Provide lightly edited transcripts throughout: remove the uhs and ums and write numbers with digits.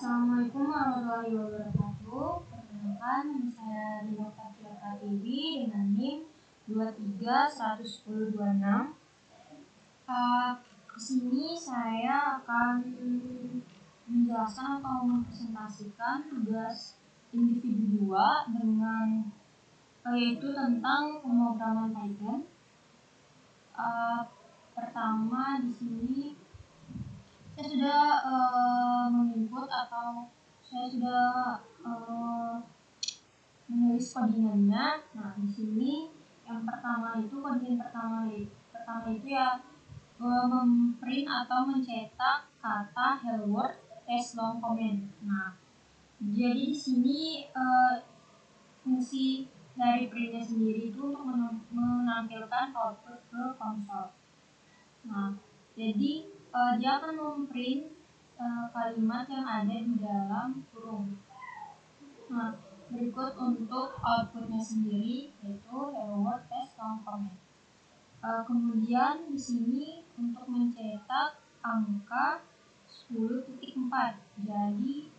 Assalamualaikum warahmatullahi wabarakatuh. Perkenalkan, nama saya Dina Fatia Pratiwi dengan NIM 23111026. Di sini saya akan menjelaskan atau mempresentasikan tugas individu 2 dengan yaitu tentang pemrograman Python. Pertama di sini saya sudah menginput atau saya sudah menulis codingannya. Nah, di sini yang pertama itu codingan pertama itu ya memprint atau mencetak kata hello world as long comment. Nah, jadi di sini fungsi dari printnya sendiri itu untuk menampilkan output ke konsol. Nah, jadi dia akan memprint kalimat yang ada di dalam kurung. Nah, berikut untuk outputnya sendiri yaitu hello world as long comment. Kemudian di sini untuk mencetak angka 10.4. Jadi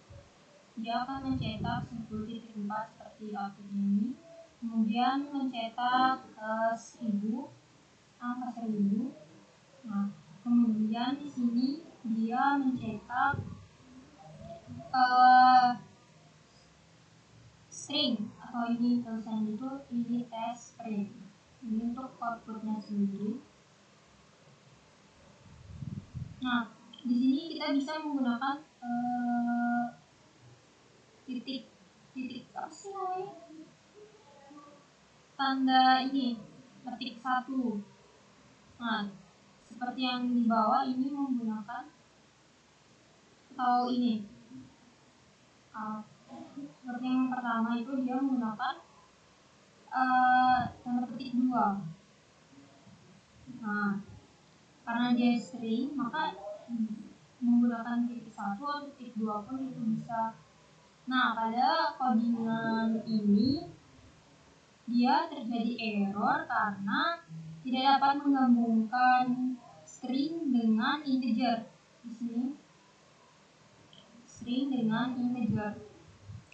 dia akan mencetak 10.4 seperti outputnya ini. Kemudian mencetak 1000, angka 1000. Nah, kemudian di sini dia mencetak string atau ini tulisan itu ini test string. Ini untuk outputnya sendiri. Nah, di sini kita bisa menggunakan titik apa sih namanya? Tanda ini ketik 1. Nah, seperti yang di bawah ini menggunakan atau ini seperti yang pertama itu dia menggunakan tanda petik 2. Nah, karena dia string maka menggunakan titik 1 atau titik 2 pun itu bisa. Nah, pada codingan ini dia terjadi error karena tidak dapat menggabungkan string dengan integer. Di sini string dengan integer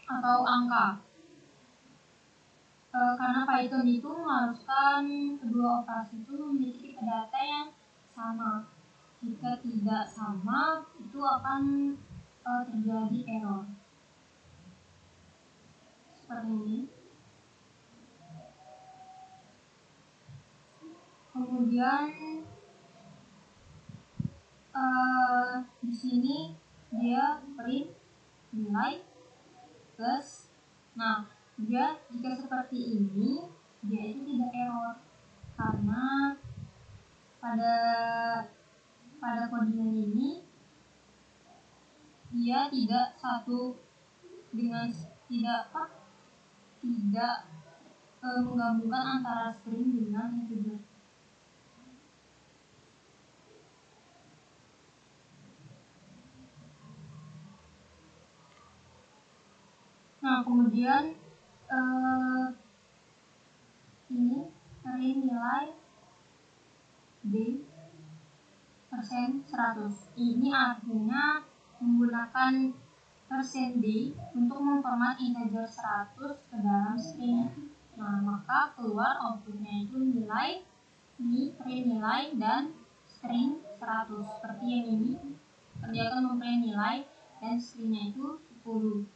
atau angka. Karena Python itu mengharuskan kedua operasi itu memiliki tipe data yang sama. Jika tidak sama, itu akan terjadi error. Seperti ini. Kemudian di sini dia print nilai plus. Nah, dia jika seperti ini dia itu tidak error karena pada codingan ini dia tidak satu dengan tidak menggabungkan antara string dengan integer. Nah, kemudian ini print nilai D persen 100. Ini artinya menggunakan persen D untuk memformat integer 100 ke dalam string. Nah, maka keluar outputnya itu nilai, ini print nilai dan string 100 seperti yang ini. Dia akan memprint nilai dan stringnya itu 10.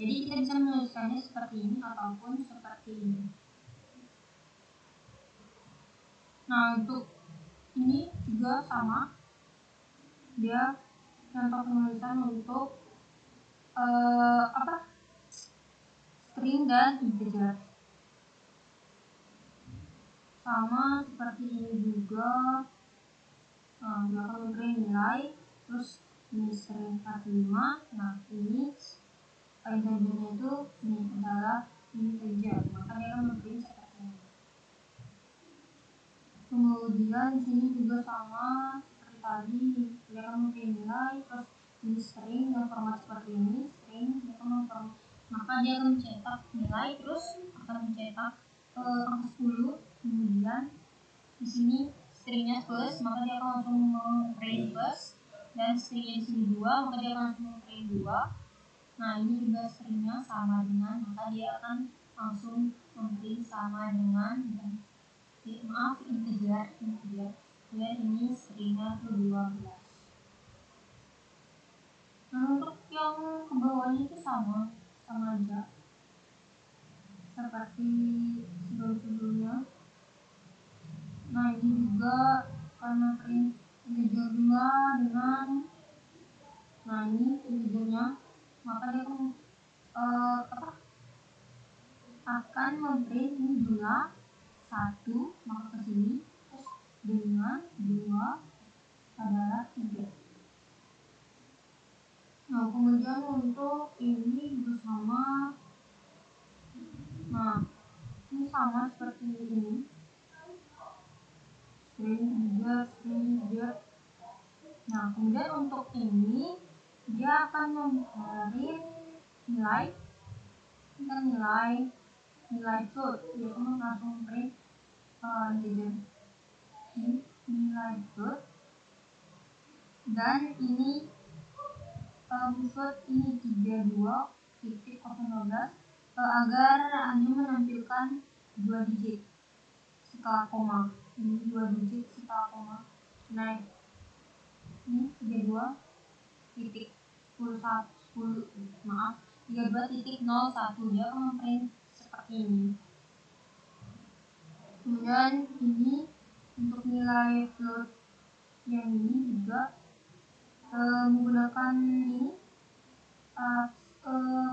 Jadi kita bisa menuliskannya seperti ini ataupun seperti ini. Nah, untuk ini juga sama. Dia contoh penulisan untuk string dan integer. Sama seperti ini juga. Nah, dia akan memprint nilai, terus ini string 45. Nah, ini integernya itu ini adalah integer, maka dia akan memprint seperti ini. Kemudian di sini juga sama seperti tadi, dia akan memprint nilai, terus ini string yang format seperti ini, string dia akan memformat, maka dia akan mencetak nilai, terus akan mencetak angka 10. Kemudian di sini stringnya plus, maka dia akan langsung memprint plus dan stringnya di sini 2, maka dia akan langsung memprint 2. Nah, ini juga stringnya sama dengan, maka dia akan langsung memprint sama dengan integer. Dan ini stringnya itu 12. Nah, untuk yang ke bawahnya itu sama aja seperti sebelumnya. Nah, ini juga karena print integer 2 dengan, nah ini integernya, maka dia akan memprint ini jumlah 1, maka ke sini, terus dengan 2 adalah 3. Nah, kemudian untuk ini juga sama. Nah, ini sama seperti ini, string integer. Nah, kemudian untuk ini dia akan memprint nilai float. Dia akan langsung print integer ini nilai float, dan ini float ini 32.012 agar hanya menampilkan 2 digit setelah koma. Ini 2 digit setelah koma. Nah, ini 32.01. Dia akan memprint seperti ini. Kemudian ini untuk nilai float yang ini juga menggunakan ini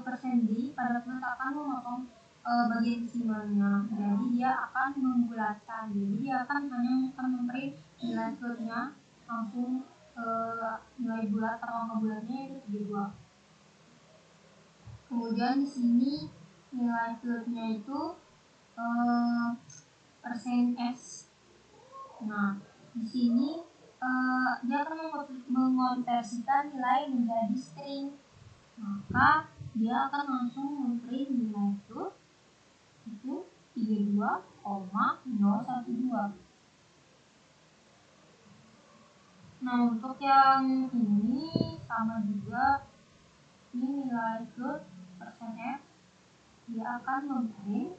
persen D pada float akan memotong bagian desimalnya. Jadi dia akan membulatkan. Jadi dia akan memprint nilai floatnya langsung nilai bulat atau angka bulatnya itu 32. Kemudian di sini nilai floatnya itu persen S. Nah, di sini dia akan mengonversikan nilai menjadi string, maka dia akan langsung memprint nilai itu 32,012. Nah, untuk yang ini sama juga, ini nilai float persen F, dia akan memprint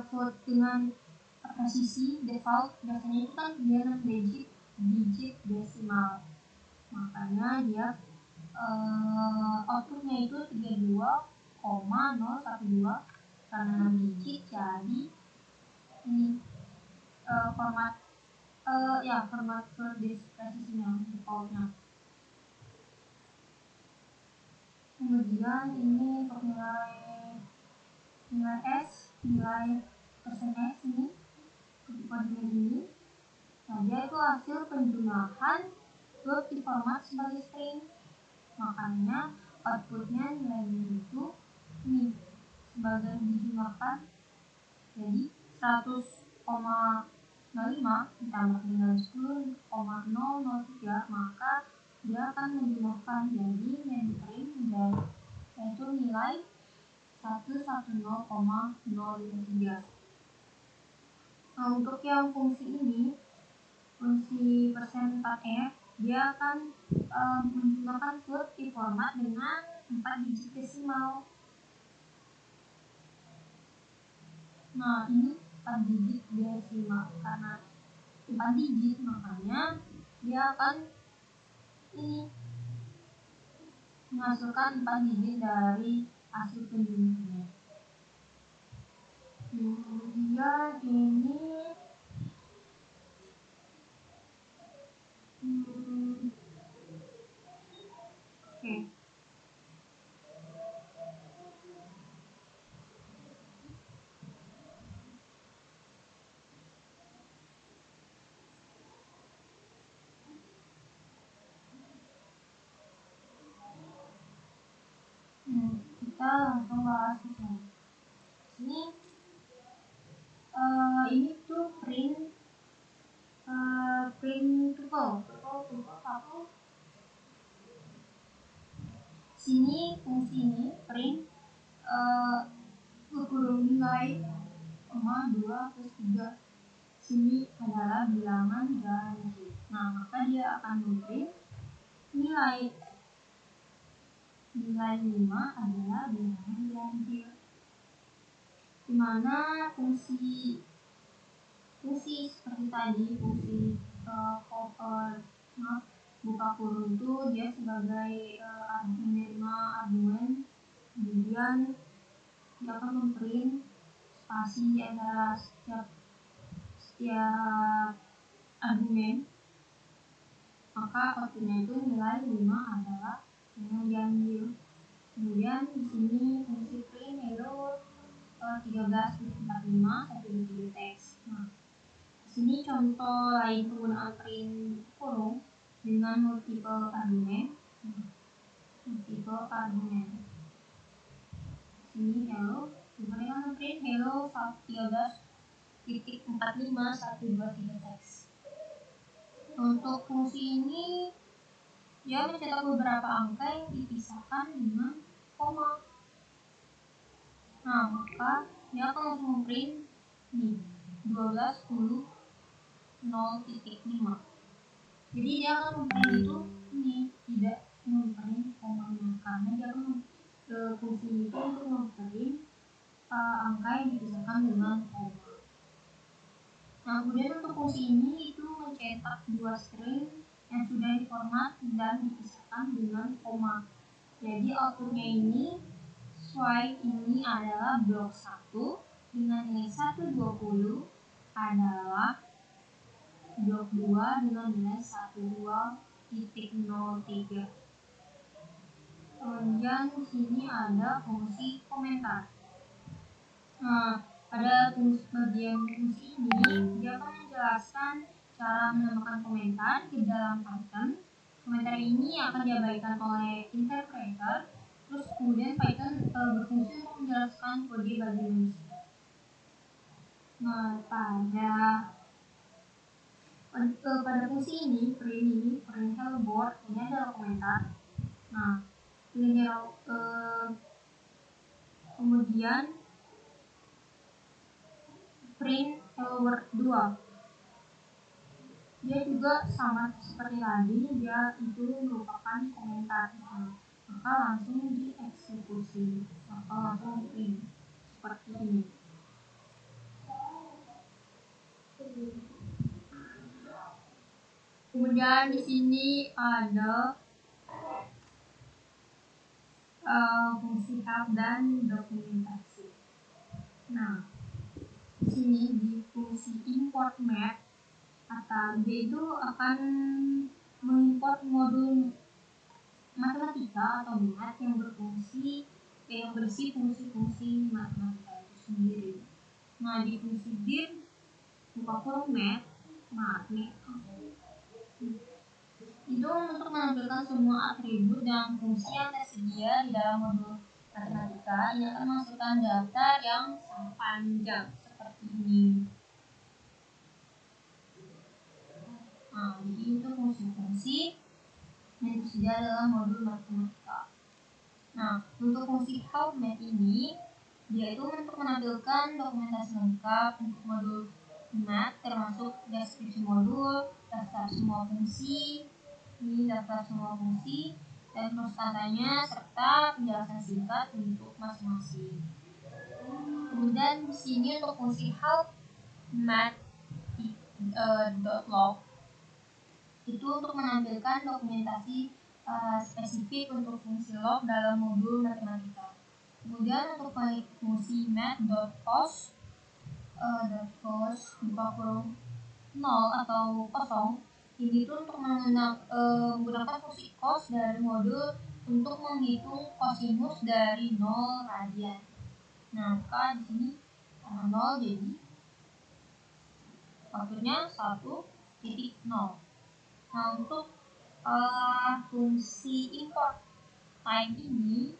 float dengan presisi default. Biasanya itu kan dia 6 digit desimal, makanya dia outputnya itu 32,012 karena 6 digit. Jadi ini format float presisinya defaultnya. Kemudian ini untuk nilai S, nilai persen S ini koordinat ini. Nah, dia itu hasil penjumlahan float diformat sebagai string, makanya outputnya nilainya itu ini sebagai dijumlahkan jadi 100,05 ditambah dengan 10,003, maka dia akan menjumlahkan jadi yang diprint menjadi yaitu nilai 110,053. Nah, untuk yang fungsi ini, fungsi persen 4F, dia akan menjumlahkan float di format dengan 4 digit desimal. Nah, ini 4 digit desimal, karena 4 digit makanya dia akan ini menghasilkan 4 digit dari hasil penjumlahannya. Kemudian ini oke. Kita langsung bahas ini. Ini tuh print tuple 1. Sini fungsi ini print kurung nilai 2 plus 3. Sini adalah bilangan ganjil. Nah, maka dia akan memprint nilai 5 adalah bilangan ganjil, di mana fungsi seperti tadi, fungsi buka kurung itu dia sebagai menerima argumen, kemudian dia akan memprint spasi di antara setiap argumen, maka outputnya itu nilai 5 adalah bilangan ganjil. Kemudian di sini fungsi print hello 13.45 123 teks. Nah, di sini contoh lain penggunaan print kurung dengan multiple argumen. Di sini hello, kemudian print hello 13.45 123 teks. Untuk fungsi ini dia mencetak beberapa angka yang dipisahkan dengan koma. Nah, maka dia akan langsung memprint nih 12, 10, 0.5. Jadi dia akan memprint itu ini tidak memprint komanya, karena dia akan fungsi itu untuk memprint angka yang dipisahkan dengan koma. Nah, kemudian untuk fungsi ini itu mencetak 2 string yang sudah diformat dan dipisahkan dengan koma. Jadi outputnya ini swipe ini adalah blok 1 dengan nilai 120 adalah blok 2 dengan nilai 12.03. Kemudian di sini ada fungsi komentar. Nah, pada bagian fungsi ini dia akan menjelaskan cara menambahkan komentar ke dalam Python. Komentar ini akan diabaikan oleh interpreter. Terus kemudian Python berfungsi untuk menjelaskan kode bagi manusia. Nah, pada fungsi ini, print hello world ini adalah komentar. Nah, ini kemudian print hello world 2. Dia juga sama seperti tadi, dia itu merupakan komentar. Maka langsung dieksekusi atau langsung print seperti ini. Kemudian di sini ada fungsi help dan dokumentasi. Nah, di sini di fungsi import math atau dia itu akan mengimport modul matematika atau math yang berisi fungsi-fungsi matematika itu sendiri. Nah, di fungsi dir buka kurung math itu untuk menampilkan semua atribut dan fungsi yang tersedia di dalam modul matematika. Ini akan memasukkan daftar yang sangat panjang seperti ini. Nah, jadi itu fungsi-fungsi yang tersedia dalam modul matematika. Nah, untuk fungsi help math ini, dia itu untuk menampilkan dokumentasi lengkap untuk modul math, termasuk deskripsi modul, daftar semua fungsi, dan terus tandanya serta penjelasan singkat untuk masing-masing. Kemudian di sini untuk fungsi help math .log itu untuk menampilkan dokumentasi spesifik untuk fungsi log dalam modul matematika. Kemudian untuk fungsi math.post buka kurung 0 atau kosong, ini tuh untuk menggunakan fungsi cos dari modul untuk menghitung kosinus dari 0 radian. Nah, maka di sini karena 0 jadi outputnya 1.0. Nah, untuk fungsi import time ini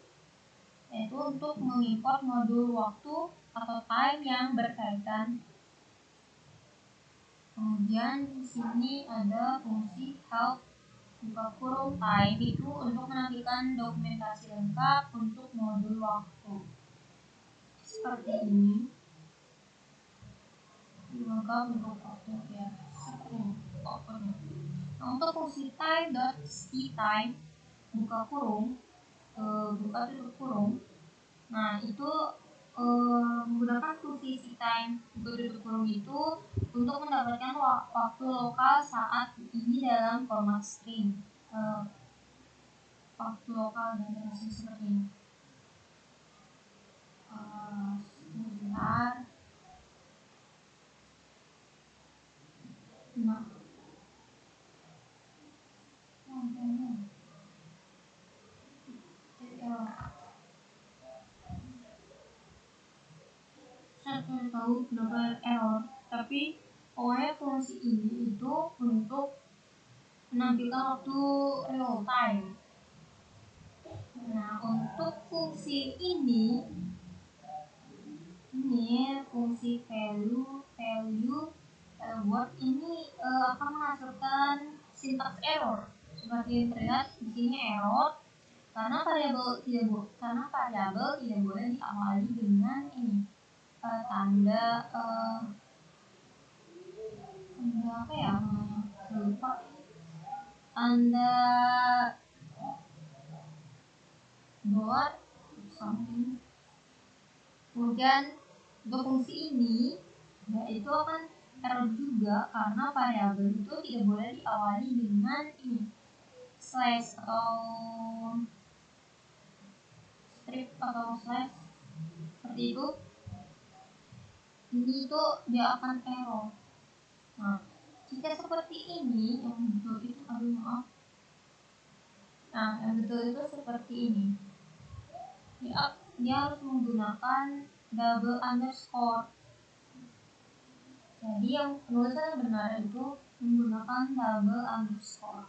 yaitu untuk mengimport modul waktu atau time yang berkaitan. Kemudian di sini ada fungsi help buka kurung time itu untuk menampilkan dokumentasi lengkap untuk modul waktu. Seperti ini. Lengkap untuk waktu ya. Seperti ini outputnya. Nah, untuk fungsi type.type buka kurung, buka tutup kurung. Nah, itu menggunakan fungsi time buka tutup kurung itu untuk mendapatkan waktu lokal saat ini dalam format string. Waktu lokal dan durasi seperti ini. Sebentar. Nah, saya tidak tahu kenapa error, tapi pokoknya fungsi ini itu untuk menampilkan waktu real time. Nah, untuk fungsi ini fungsi value word ini akan menghasilkan syntax error. Seperti yang terlihat di sini error karena variabel tidak boleh diawali dengan ini tanda apa ya namanya, lupa, tanda dot something. Kemudian untuk fungsi ini itu akan error juga karena variabel itu tidak boleh diawali dengan ini slash atau strip atau slash seperti itu. Ini itu dia akan error. Nah, jika seperti ini yang betul itu yang betul itu seperti ini. Dia harus menggunakan double underscore. Jadi yang penulisan yang benar itu menggunakan double underscore.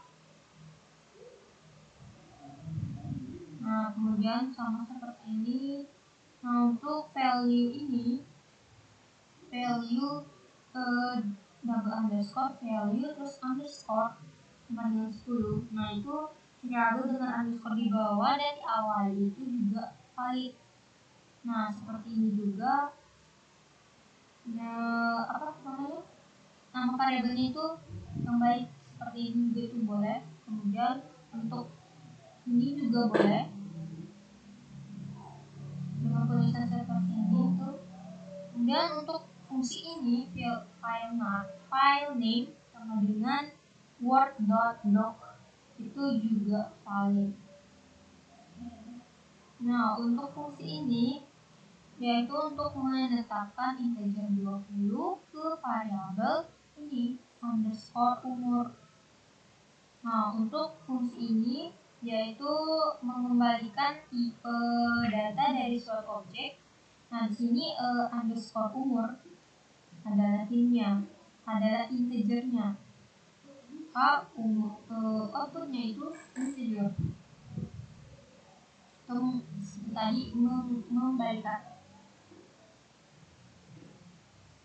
Nah, kemudian sama seperti ini. Nah, untuk value ini, value double underscore, value terus underscore sama dengan 10. Nah, itu variabel dengan underscore di bawah dan di awal itu juga valid. Nah, seperti ini juga. Nama variabelnya itu yang baik seperti ini juga itu boleh. Kemudian untuk ini juga boleh dengan tulisan seperti ini itu. Kemudian untuk fungsi ini file name sama dengan word.doc itu juga valid. Nah, untuk fungsi ini yaitu untuk menetapkan integer 20 ke variabel ini underscore umur. Nah, untuk fungsi ini yaitu mengembalikan tipe data dari suatu objek. Nah, di sini underscore umur adalah innya, adalah integernya. Outputnya itu integer. Tadi mengembalikan.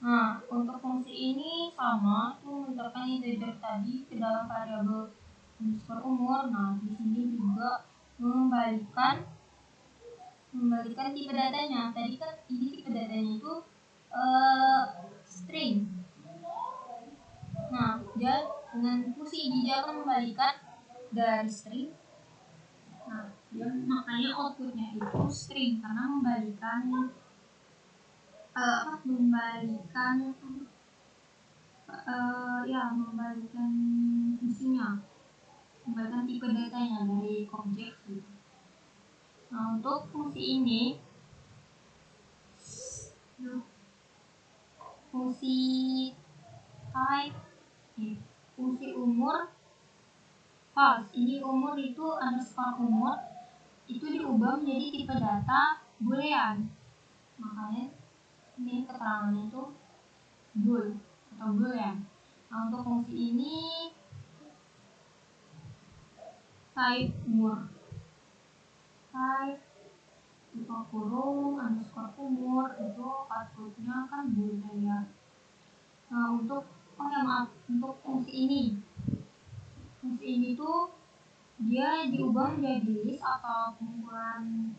Nah, untuk fungsi ini sama, itu menentukan integer tadi ke dalam variabel underscore umur. Nah, di sini juga mengembalikan tipe datanya. Tadi kan ini tipe datanya itu string. Nah, dia dengan fungsi ini dia akan mengembalikan dari string. Nah, dia makanya outputnya itu string karena membalikan fungsinya, membalikan tipe datanya dari objek gitu. Nah, untuk fungsi ini fungsi type fungsi umur ini umur itu underscore umur itu diubah menjadi tipe data boolean, makanya ini keterangannya itu bool atau boolean. Nah, untuk fungsi ini type umur type buka kurung underscore umur itu outputnya kan bool ya. Nah, untuk untuk fungsi ini tuh dia diubah menjadi list atau kumpulan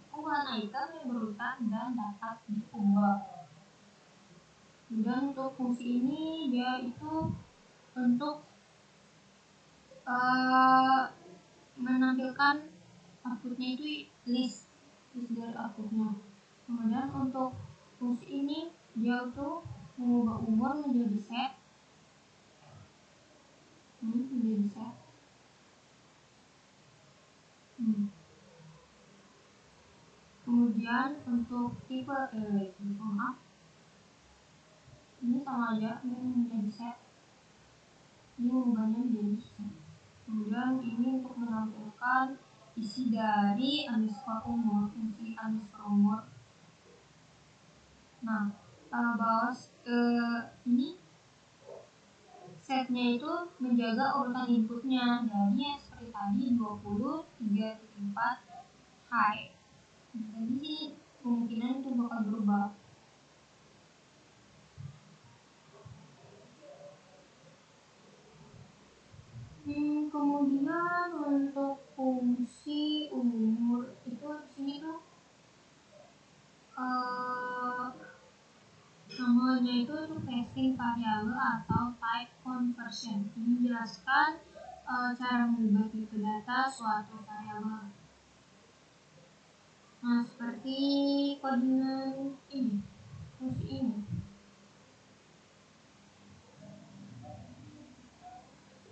item yang berurutan dan dapat diubah. Dan untuk fungsi ini dia itu untuk menampilkan outputnya itu list dari outputnya. Kemudian untuk fungsi ini dia tuh mengubah umur menjadi set. Ini menjadi set. Kemudian untuk tipe maaf, ini sama aja, ini menjadi set, ini mengubahnya menjadi set. Kemudian ini untuk menampilkan isi dari underscore umur, isi underscore umur. Nah, bahwa ini setnya itu menjaga urutan inputnya, jadi seperti tadi 20, 3.4 high. Jadi sih kemungkinan itu bakal berubah. Kemudian untuk fungsi umur itu di sini tuh namanya itu passing variable atau type conversion. Ini menjelaskan cara mengubah tipe data suatu variabel. Nah, seperti koordinat ini, fungsi ini.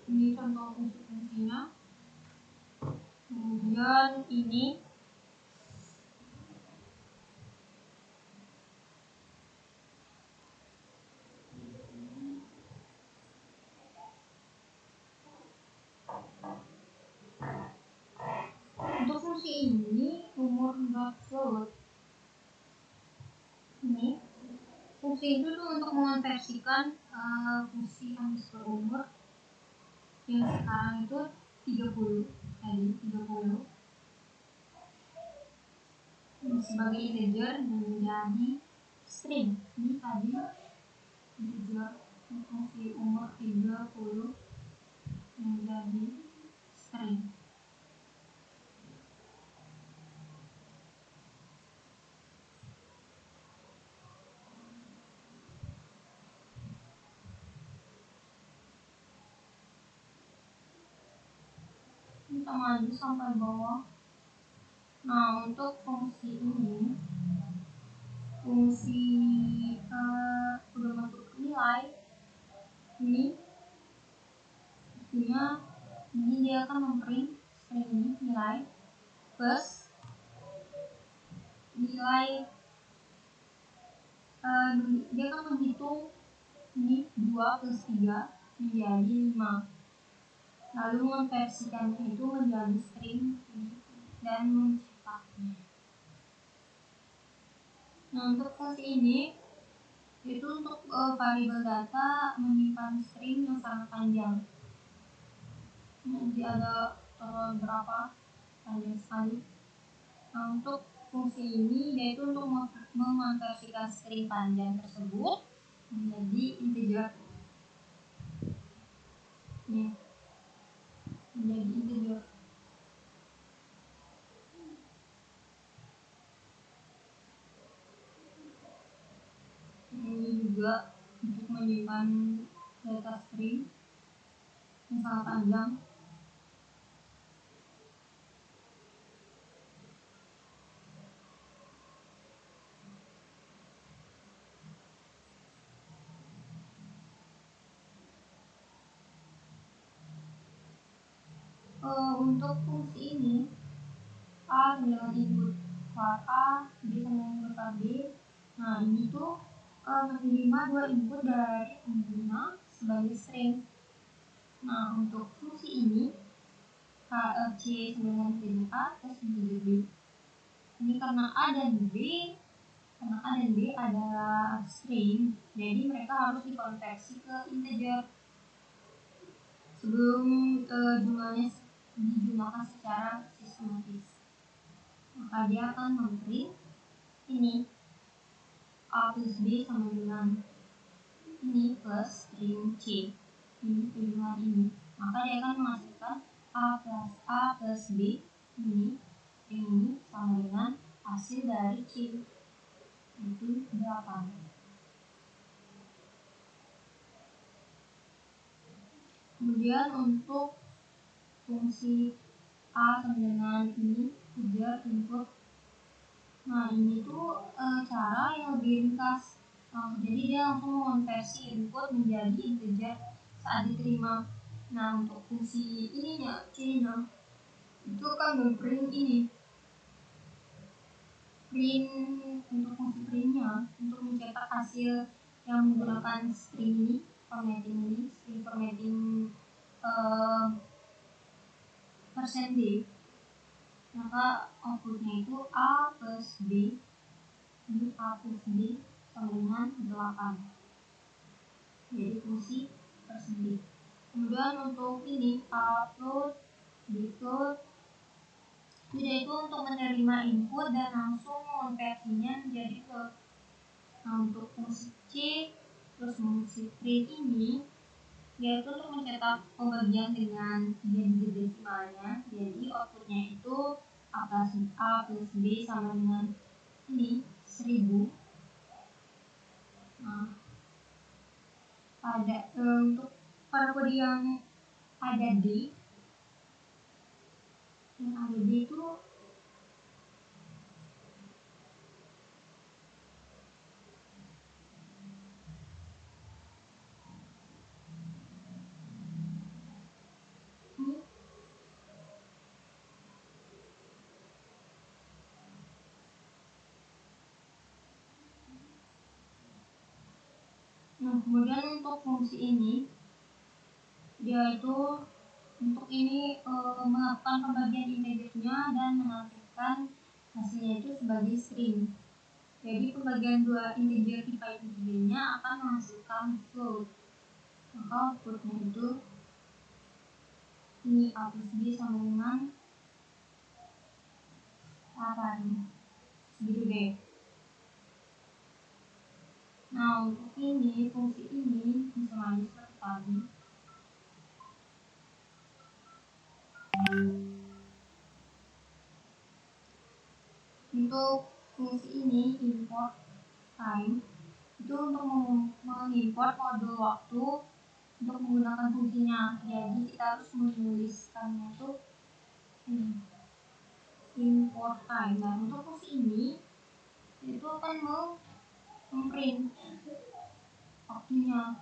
Ini contoh fungsinya. Kemudian ini untuk fungsi ini umur dot float. Ini fungsi itu tuh untuk mengonversikan fungsi underscore umur yang sekarang itu 30 tadi 30 sebagai integer menjadi string. Ini tadi integer fungsi umur 30 menjadi string. Kita maju sampai bawah. Nah, untuk fungsi ini, fungsi udah masuk nilai ini, artinya ini dia akan memprint string ini nilai plus nilai, dia akan menghitung ini 2 plus 3 menjadi 5, lalu mengonversikannya itu menjadi string dan mencetaknya. Nah, untuk fungsi ini itu untuk variabel data menyimpan string yang sangat panjang. Jadi ada berapa panjang sekali. Nah, untuk fungsi ini yaitu untuk mengonversikan string panjang tersebut menjadi integer. Nih, menjadi integer. Ini juga untuk menyimpan data string yang sangat panjang. Untuk fungsi ini A dengan input var A, B sama input var B. Nah, ini tuh menerima 2 input dari pengguna sebagai string. Nah, untuk fungsi ini C sama dengan integer A plus integer B. Ini karena A dan B adalah string, jadi mereka harus dikonversi ke integer sebelum jumlahnya dijumlahkan secara sistematis. Maka dia akan memprint ini A plus B sama dengan ini plus string C, ini penjumlahan ini. Maka dia akan menghasilkan A plus B ini string ini sama dengan hasil dari C, itu 8. Kemudian untuk fungsi A sama dengan ini kejar input. Nah ini tuh cara yang lebih ringkas. Jadi dia langsung mengonversi input menjadi integer saat diterima. Nah untuk fungsi ininya C-nya itu kan memprint ini, print untuk fungsi printnya untuk mencetak hasil yang menggunakan string ini, string formatting %d, maka outputnya itu A plus B, ini A plus B sama dengan 8, jadi fungsi %d. Kemudian untuk ini A float, B float, dia itu untuk menerima input dan langsung mengonversinya menjadi float. Nah untuk fungsi C terus fungsi print ini dia itu untuk mencetak pembagian dengan 3 digit desimalnya, jadi outputnya itu A plus B sama dengan ini 1000. Nah untuk pada kode yang ada D itu Nah kemudian untuk fungsi ini dia itu untuk ini melakukan pembagian integernya dan menampilkan hasilnya itu sebagai string. Jadi pembagian dua integer tipe integernya akan menghasilkan float. Maka outputnya itu ini A plus B sama dengan 8, segitu deh. Nah untuk ini fungsi ini bisa lagi seperti tadi. Untuk fungsi ini import time itu untuk mengimport modul waktu untuk menggunakan fungsinya. Jadi kita harus menuliskannya itu ini import time. Nah untuk fungsi ini itu akan memprint waktunya.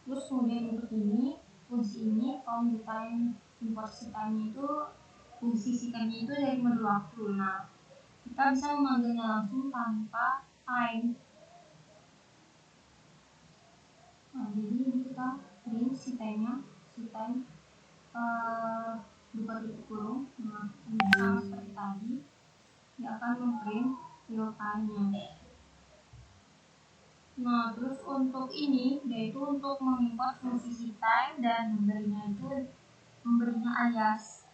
Terus kemudian untuk ini fungsi ini from the time, import si time itu fungsi si time itu dari modul waktu. Nah kita bisa memanggilnya langsung tanpa time. Nah jadi ini kita print si time-nya, si time buka tutup kurung. Nah ini sama seperti tadi, dia akan memprint real time-nya. Nah terus untuk ini yaitu untuk mengimport fungsi si time dan memberinya alias.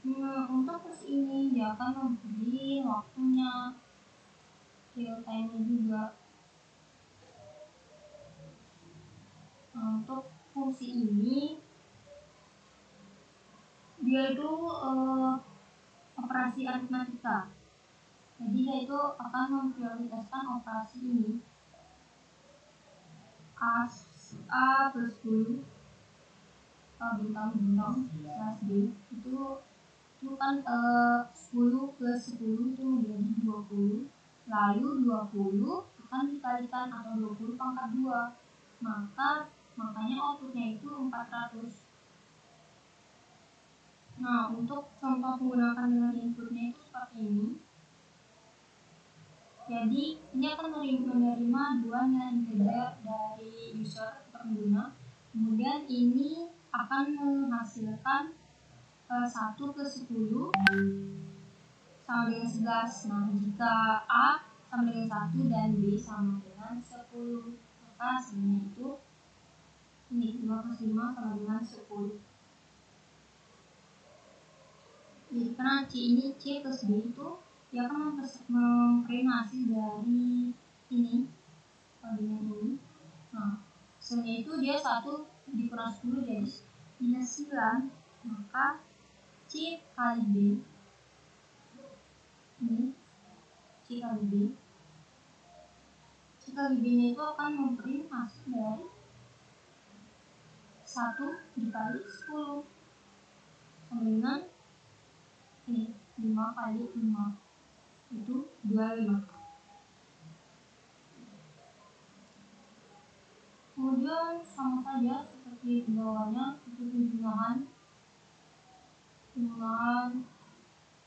Nah untuk fungsi ini dia akan memberi waktunya, real time-nya juga. Nah untuk fungsi ini dia itu operasi aritmatika. Jadi dia itu akan memprioritaskan operasi ini A plus 10 bintang plus D itu kan 10 plus 10 itu menjadi 20, lalu 20 akan dikalikan atau 20 pangkat 2, makanya outputnya itu 400. Nah untuk contoh menggunakan dengan inputnya itu seperti ini. Jadi ini akan menerima 2 nilai integer dari user pengguna. Kemudian ini akan menghasilkan 1 plus 10 sama dengan 11. Nah jika A sama dengan 1 dan B sama dengan 10, maka hasilnya itu ini 5 plus 5 sama dengan 10. Jadi karena C plus B itu dia akan memprint hasil dari ini bagian ini. Nah hasilnya itu dia 1 dikurang 10 jadi minus 9, maka C kali B ini C kali B dikali B-nya itu akan memprint hasil dari 1 dikali 10 sama dengan ini 5 kali 5 itu 25. Kemudian sama saja seperti di bawahnya, itu penjumlahan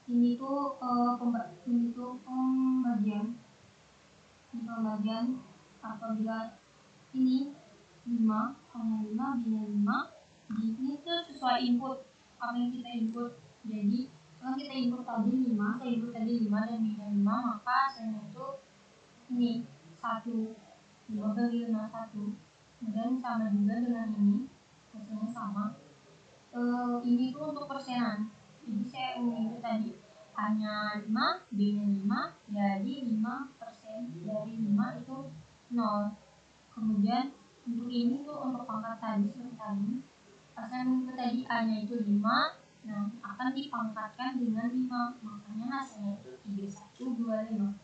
ini tuh pembagian apabila ini 5 sama 5 B-nya 5 ini tuh sesuai input apa yang kita input. Jadi kalau kita input tadi 5, saya input tadi 5 dan B-nya 5, maka hasilnya itu ini 1 5 bagi 5 1. Kemudian sama juga dengan ini, hasilnya sama. Ini tuh untuk persenan. Jadi saya input tadi hanya 5, B-nya 5, jadi 5% dari 5 itu 0. Kemudian untuk ini tuh untuk pangkat tadi seperti tadi, pas saya input tadi A-nya itu 5, nah akan dipangkatkan dengan 5, makanya hasilnya itu 3125.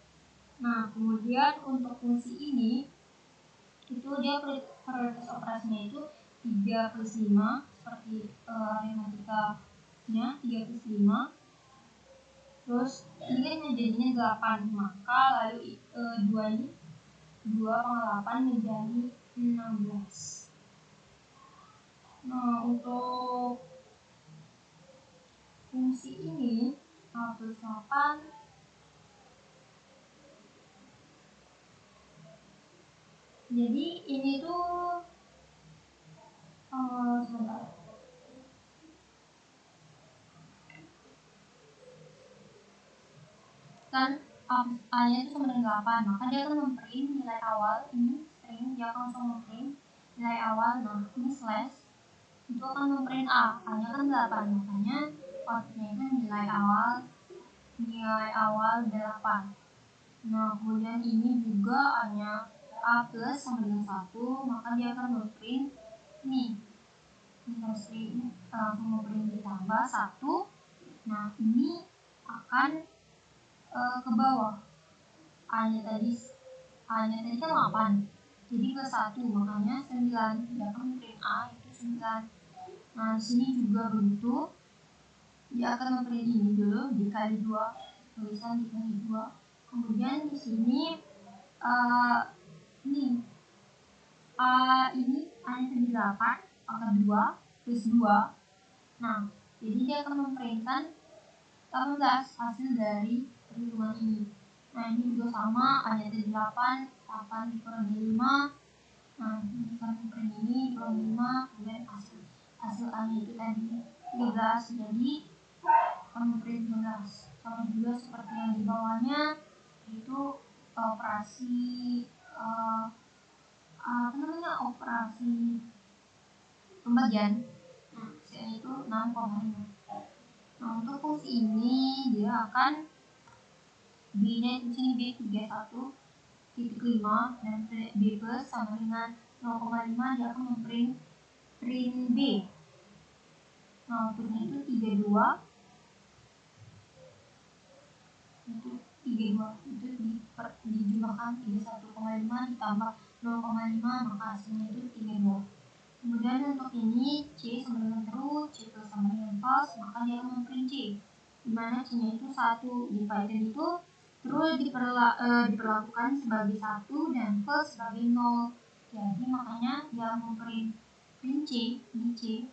Nah kemudian untuk fungsi ini itu dia prioritas operasinya itu 3 plus 5 seperti matematikanya 3 plus 5. Terus ini kan jadinya 8, maka lalu 2 pangkat 8 menjadi 16. Nah untuk fungsi ini A plus 8 jadi ini tuh sebentar. Kan A-nya itu sama dengan 8, maka dia akan memprint nilai awal, ini string, dia akan langsung memprint nilai awal. Nah ini slash itu akan memprint A-nya kan 8, makanya outputnya itu nilai awal 8. Nah kemudian ini juga A-nya A plus sama dengan 1, maka dia akan memprint ini string langsung memprint ditambah 1. Nah ini akan ke bawah. A-nya tadi kan 8, jadi plus 1, makanya 9. Dia akan memprint A itu 9. Nah di sini juga begitu, dia akan memprint ini dulu dikali 2, tulisan dikali 2. Kemudian di sini ini ini A-nya tadi 8 pangkat 2 plus 2. Nah jadi dia akan memprintkan 18 hasil dari perhitungan ini. Nah ini juga sama, A-nya tadi 8 dikurangi 5. Nah ini akan memprint ini dikurangi 5, kemudian hasil A-nya itu tadi 13, jadi akan memprint 13. Sama juga seperti yang di bawahnya, itu operasi operasi pembagian. Nah hasilnya itu 6,5. Nah untuk fungsi ini dia akan B-nya di sini B 31.5 dan B plus sama dengan 0,5, dia akan memprint B. Nah outputnya itu 32. Itu 32 itu dijumlahkan 31,5 ditambah 0,5, maka hasilnya itu 32. Kemudian untuk ini C sama dengan true, C plus sama dengan false, maka dia akan memprint C, dimana C nya itu 1. Di Python itu true diperlakukan sebagai 1 dan false sebagai 0. Jadi makanya dia memprint C, ini C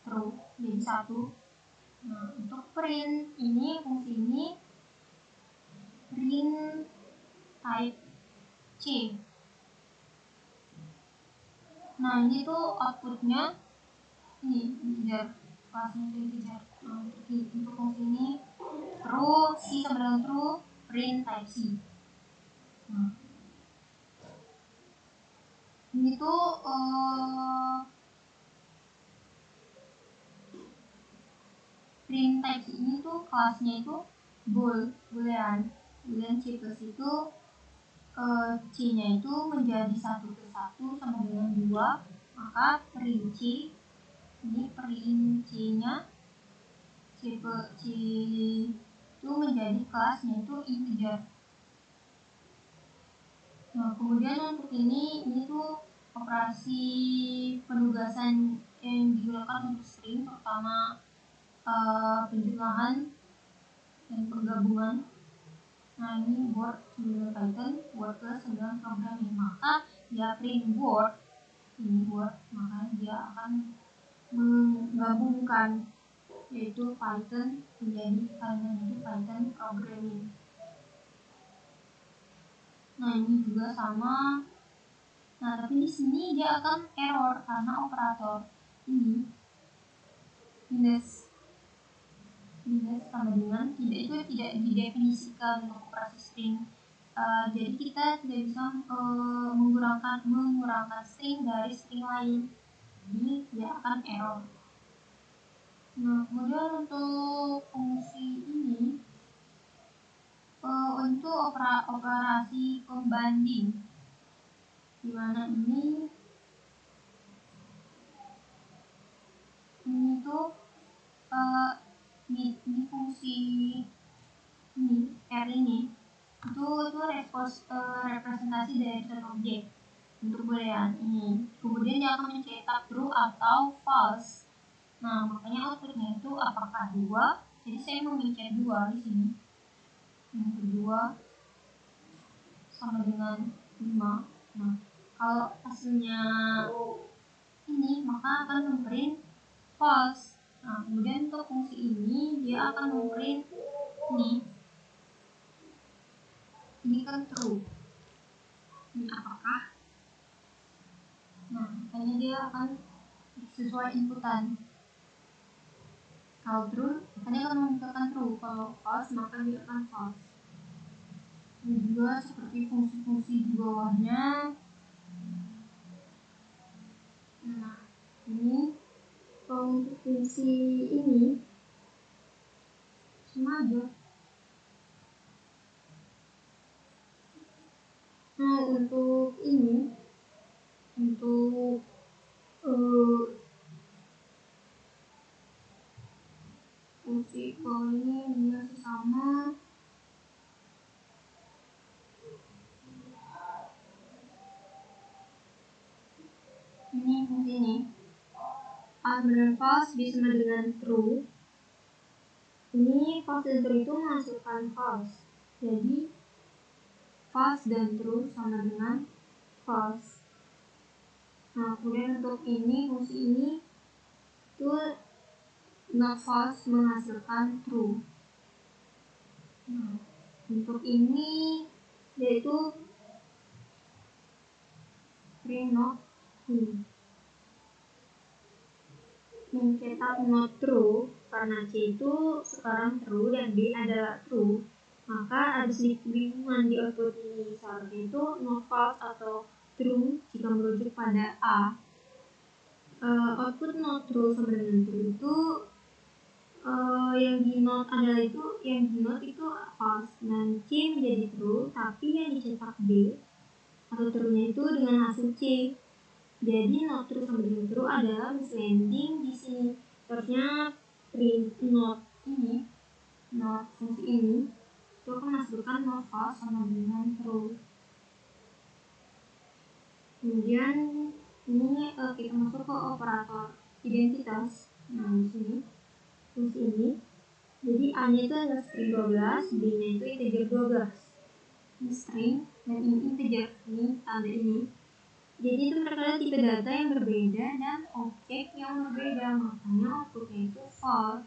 true jadi 1. Nah untuk print ini, fungsi ini print type C. Nah ini tuh outputnya ini integer, kelasnya itu integer. Nah untuk fungsi ini true, C sama dengan true, print type C. Nah ini tuh print type C ini tuh kelasnya itu boolean C plus itu C-nya itu menjadi 1 plus 1 sama dengan 2, maka print C, ini print C-nya C itu menjadi kelasnya itu integer. Nah, kemudian untuk ini tuh operasi penugasan yang digunakan untuk string, terutama penjelahan dan penggabungan. Nah, ini word 9 Python, word ke 9 programming. Maka dia print word, ini word, maka dia akan menggabungkan yaitu Python menjadi kalimat itu Python programming. Nah, ini juga sama. Nah, tapi di sini dia akan error karena operator ini minus sama dengan tidak didefinisikan untuk operasi string. Jadi kita tidak bisa mengurangkan string dari string lain. Jadi dia akan error. Nah, kemudian untuk fungsi ini untuk operasi pembanding, dimana ini tuh ini fungsi ini R ini itu representasi dari suatu objek untuk boolean ini. Kemudian dia akan mencetak true atau false. Nah, makanya outputnya itu apakah 2. Jadi saya memencet 2 di sini. Yang kedua sama dengan 5. Nah, kalau hasilnya ini maka akan memprint false. Nah, kemudian untuk fungsi ini dia akan memprint ini kan true. Ini apakah? Nah, makanya dia akan sesuai inputan. Kalau true, makanya akan menunjukkan true. Kalau false, maka dia akan false. Ini juga seperti fungsi-fungsi di bawahnya. Nah, ini untuk fungsi ini sama aja. Nah, untuk ini, untuk fungsi ini masih sama. Ini fungsi ini. Benar false bisa dengan true. Ini false dan true itu menghasilkan false. Jadi false dan true sama dengan false. Nah, kemudian untuk ini fungsi ini itu not false menghasilkan true. Nah, untuk ini yaitu print not true. Mencetak not true karena C itu sekarang true dan B adalah true, maka ada sedikit kebingungan di output ini. Seharusnya itu not false atau true jika merujuk pada A. Output not true sama dengan true itu yang di not adalah itu false dan C menjadi true, tapi yang dicetak B atau true-nya itu dengan hasil C. Jadi not true sama dengan true adalah misleading di sini. Seharusnya print not ini, not fungsi ini itu akan menghasilkan not false sama dengan true. Kemudian ini kita masuk ke operator identitas. Nah, di sini fungsi ini. Jadi A-nya itu adalah string 12, B-nya itu integer 12. Ini string dan ini integer. Ini tanda ini. Jadi itu terkait tipe data yang berbeda dan objek yang berbeda, makanya outputnya itu false.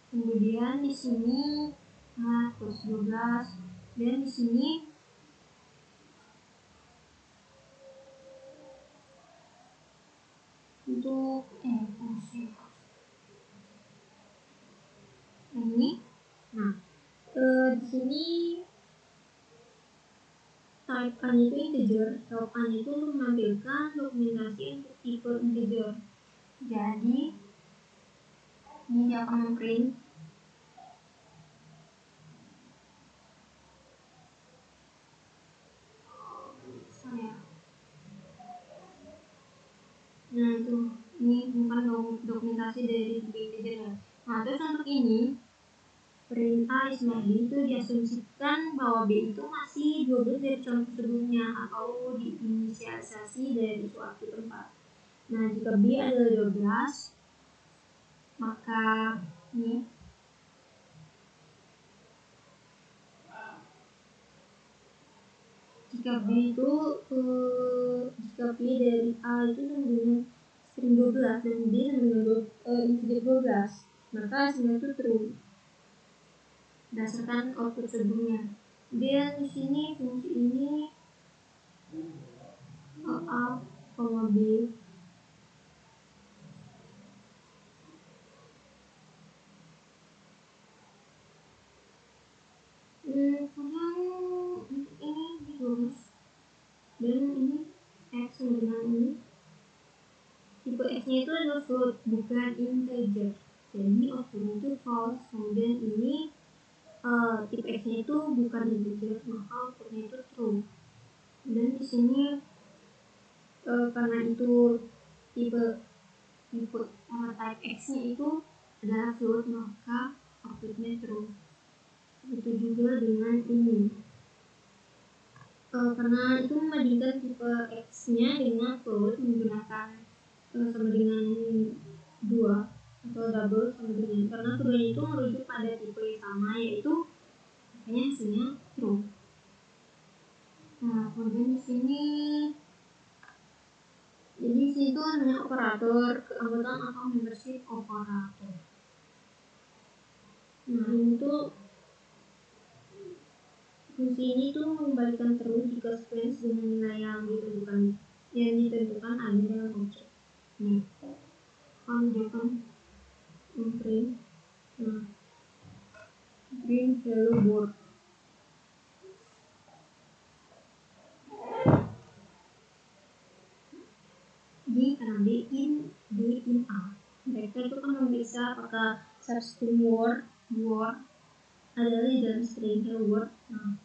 Kemudian di sini plus 12 dan di sini untuk fungsi ini. Nah, di sini type A itu integer, type A itu untuk menampilkan dokumentasi untuk tipe integer. Jadi ini dia akan memprint nah itu ini bukan dokumentasi dari tipe integer ya. Nah, terus untuk ini print A sama B itu diasumsikan bahwa B itu masih 12 dari contoh sebelumnya atau diinisialisasi dari suatu tempat. Nah, jika B adalah 12, maka nih jika B dari A itu sama dengan string 12 dan B sama dengan integer 12, maka hasilnya itu true berdasarkan output sebelumnya. Dan di sini fungsi ini A, B. Kemudian ini ditulis dan ini X sama dengan ini. Tipe X-nya itu adalah float, bukan integer. Jadi outputnya itu false. Kemudian ini tipe X-nya itu bukan integer, maka outputnya itu true. Dan di sini karena itu tipe type X-nya itu adalah float, maka outputnya true. Begitu juga dengan ini. Karena itu membandingkan tipe X-nya dengan float menggunakan sama dengan 2 atau double sama dengan, karena keduanya itu merujuk pada tipe yang sama, yaitu makanya hasilnya true. Nah, kemudian di sini jadi di situ namanya operator keanggotaan atau membership operator. Nah, ini tuh fungsi ini tuh mengembalikan true jika sequence dengan nilai yang ditentukan ada dalam objek. Nih, menunjukkan print. Nah, print hello world. Karena B in A, mereka itu kan memeriksa apakah substring word adalah di dalam string hello world. Nah,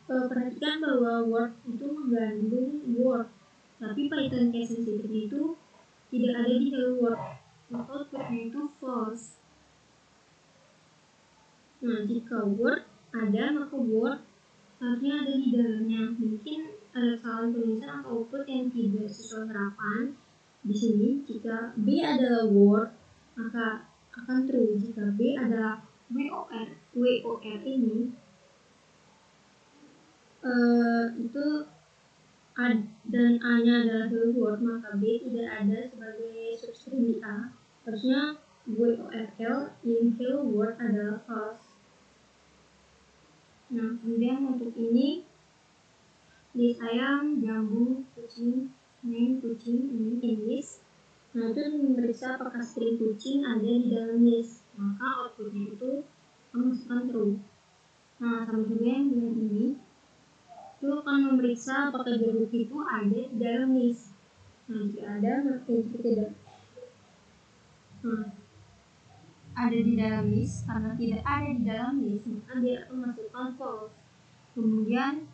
perhatikan bahwa word itu mengandung word, tapi Python case sensitive itu tidak ada di hello world, maka outputnya itu false. Nah, jika word ada, maka word harusnya ada di dalamnya. Mungkin ada kesalahan penulisan atau output yang tidak sesuai harapan. Di sini, jika B adalah word, maka akan true. Jika B adalah WOR ini, itu dan A-nya adalah hello world, maka B tidak ada sebagai substring di A. Harusnya WORL in hello world adalah false. Nah, kemudian untuk ini list ayam, jambu, kucing, kucing ini list. Nah, itu memeriksa apakah string kucing ada di dalam list, maka outputnya itu memasukkan true. Nah, sama juga yang dengan ini itu akan memeriksa apakah jeruk itu ada di dalam list. Nah, jika ada, maka jika tidak ada di dalam list, karena tidak ada di dalam list, maka dia akan masukkan false. Kemudian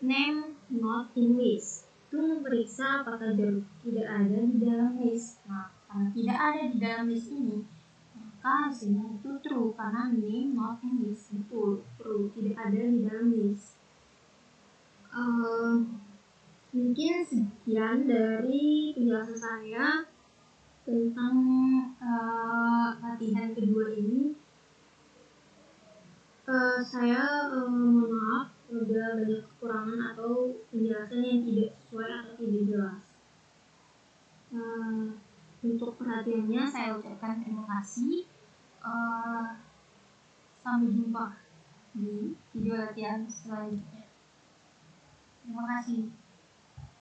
name not in list itu memeriksa apakah jeruk tidak ada di dalam list. Nah, karena tidak ada di dalam list ini, maka hasilnya itu true, karena name not in list itu true, tidak ada di dalam list. Mungkin sekian dari penjelasan saya tentang latihan kedua ini. Saya mohon maaf apabila banyak kekurangan atau penjelasan yang tidak sesuai atau tidak jelas. Untuk perhatiannya saya ucapkan terima kasih. Sampai jumpa di video latihan selanjutnya. Terima kasih.